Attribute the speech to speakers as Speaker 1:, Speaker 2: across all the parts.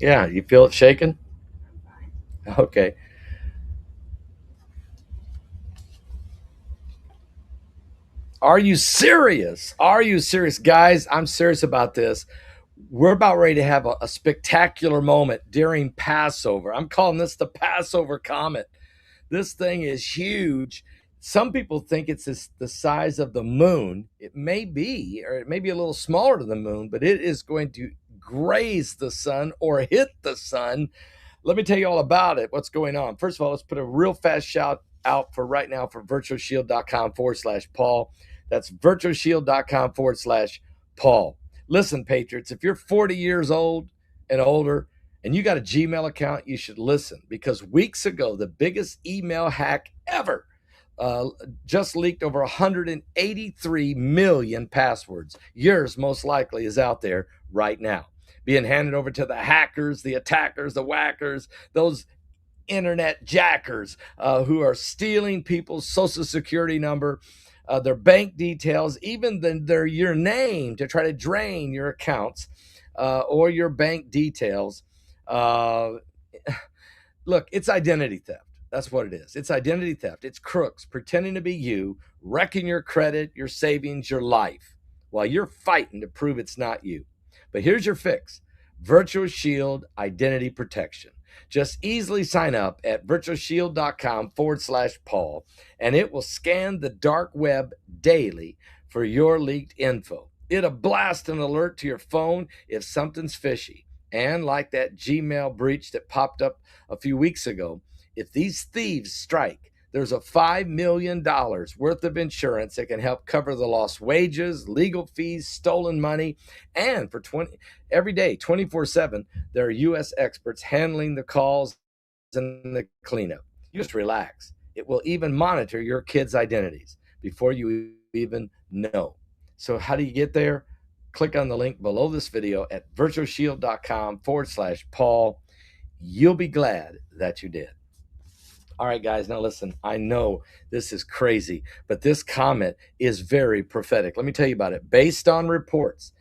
Speaker 1: Yeah, you feel it shaking? Okay. Are you serious? Are you serious? Guys, I'm serious about this. We're about ready to have a spectacular moment during Passover. I'm calling this the Passover Comet. This thing is huge. Some people think it's the size of the moon. It may be, or it may be a little smaller than the moon, but it is going to graze the sun or hit the sun. Let me tell you all about it. What's going on? First of all, let's put a real fast shout out for right now for virtualshield.com/Paul. That's virtualshield.com/Paul. Listen, Patriots, if you're 40 years old and older and you got a Gmail account, you should listen because weeks ago, the biggest email hack ever uh, just leaked over 183 million passwords. Yours, most likely, is out there right now, being handed over to the hackers, the attackers, the whackers, those internet jackers who are stealing people's social security number, their bank details, even your name to try to drain your accounts or your bank details. Uh, Look, it's identity theft. That's what it is. It's identity theft. It's crooks pretending to be you, wrecking your credit, your savings, your life, while you're fighting to prove it's not you. But here's your fix: Virtual Shield Identity Protection. Just easily sign up at virtualshield.com/Paul, and it will scan the dark web daily for your leaked info. It'll blast an alert to your phone if something's fishy. And like that Gmail breach that popped up a few weeks ago, if these thieves strike, there's a $5 million worth of insurance that can help cover the lost wages, legal fees, stolen money, and for 20 every day, 24/7, there are U.S. experts handling the calls and the cleanup. You just relax. It will even monitor your kids' identities before you even know. So how do you get there? Click on the link below this video at virtualshield.com/Paul. You'll be glad that you did. All right, guys, now listen, I know this is crazy, but this comet is very prophetic. Let me tell you about it. Based on reports,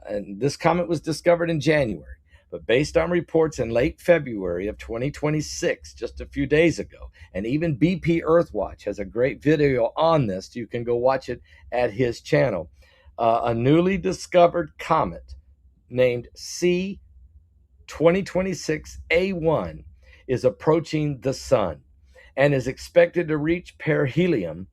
Speaker 1: and this comet was discovered in January, but based on reports in late February of 2026, just a few days ago, and even BP Earthwatch has a great video on this. You can go watch it at his channel. A newly discovered comet named C 2026 A1 is approaching the sun and is expected to reach perihelion,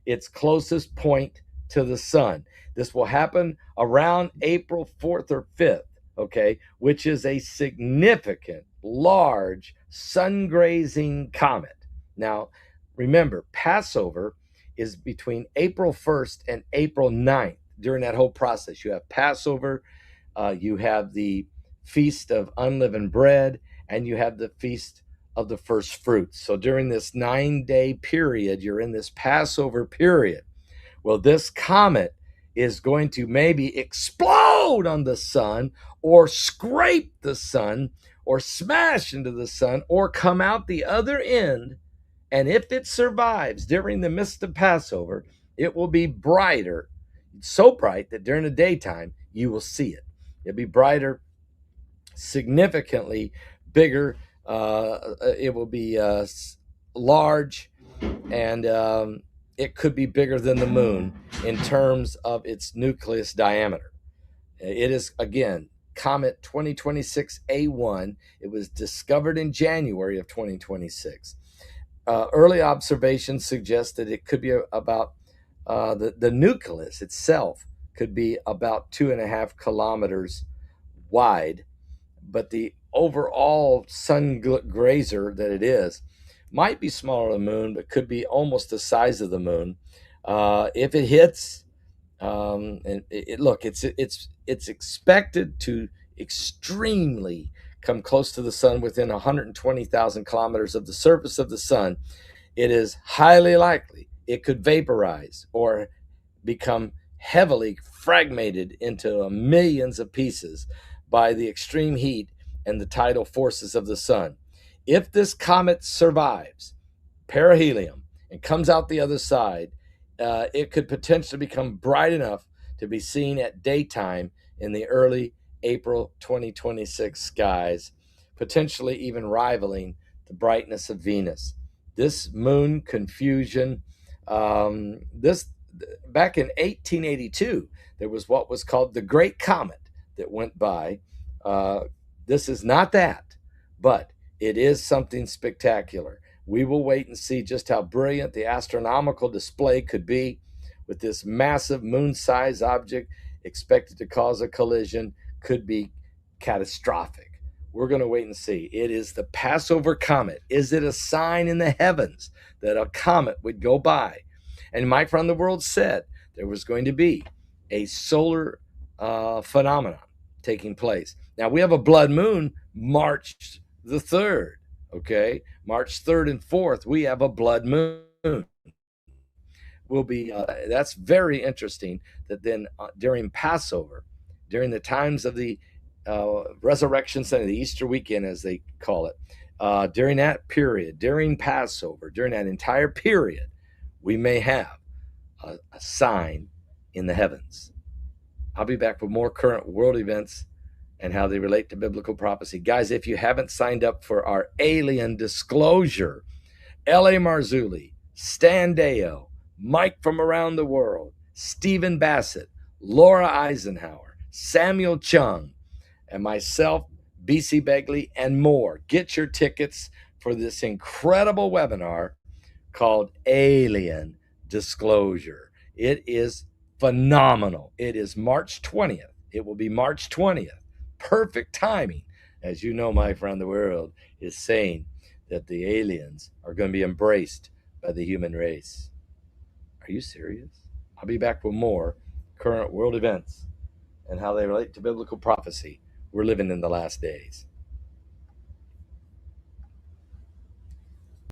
Speaker 1: its closest point to the sun. This will happen around April 4th or 5th, okay, which is a significant, large, sun grazing comet. Now, remember, Passover is between April 1st and April 9th. During that whole process, you have Passover, you have the Feast of Unleavened Bread, and you have the Feast of the First Fruits. So during this 9-day period, you're in this Passover period. Well, this comet is going to maybe explode on the sun or scrape the sun or smash into the sun or come out the other end. And if it survives during the midst of Passover, it will be brighter, so bright that during the daytime you will see it. It'll be brighter, significantly bigger. It will be large, and it could be bigger than the moon in terms of its nucleus diameter. It is, again, Comet 2026 A1. It was discovered in January of 2026. Early observations suggest that it could be about the nucleus itself could be about 2.5 kilometers wide, but the overall sun grazer that it is might be smaller than the moon, but could be almost the size of the moon. If it hits, look, it's expected to extremely come close to the sun within 120,000 kilometers of the surface of the sun. It is highly likely it could vaporize or become heavily fragmented into millions of pieces by the extreme heat and the tidal forces of the sun. If this comet survives perihelion and comes out the other side, it could potentially become bright enough to be seen at daytime in the early April 2026 skies, potentially even rivaling the brightness of Venus. This moon confusion, this back in 1882, there was what was called the Great Comet that went by. This is not that, but it is something spectacular. We will wait and see just how brilliant the astronomical display could be with this massive moon-sized object expected to cause a collision. Could be catastrophic. We're going to wait and see. It is the Passover comet. Is it a sign in the heavens that a comet would go by? And Mike from the World said there was going to be a solar phenomenon taking place. Now, we have a blood moon March the 3rd, okay? March 3rd and 4th, we have a blood moon. Will be that's very interesting that then during Passover, during the times of the Resurrection Sunday, the Easter weekend, as they call it, during that period, during Passover, during that entire period, we may have a sign in the heavens. I'll be back with more current world events and how they relate to biblical prophecy. Guys, if you haven't signed up for our alien disclosure, L.A. Marzulli, Stan Deyo, Mike from around the world, Stephen Bassett, Laura Eisenhower, Samuel Chung, and myself, B.C. Begley, and more. Get your tickets for this incredible webinar called Alien Disclosure. It is phenomenal. It is March 20th. It will be March 20th. Perfect timing. As you know, Mike from the world is saying that the aliens are going to be embraced by the human race. Are you serious? I'll be back with more current world events and how they relate to biblical prophecy. We're living in the last days.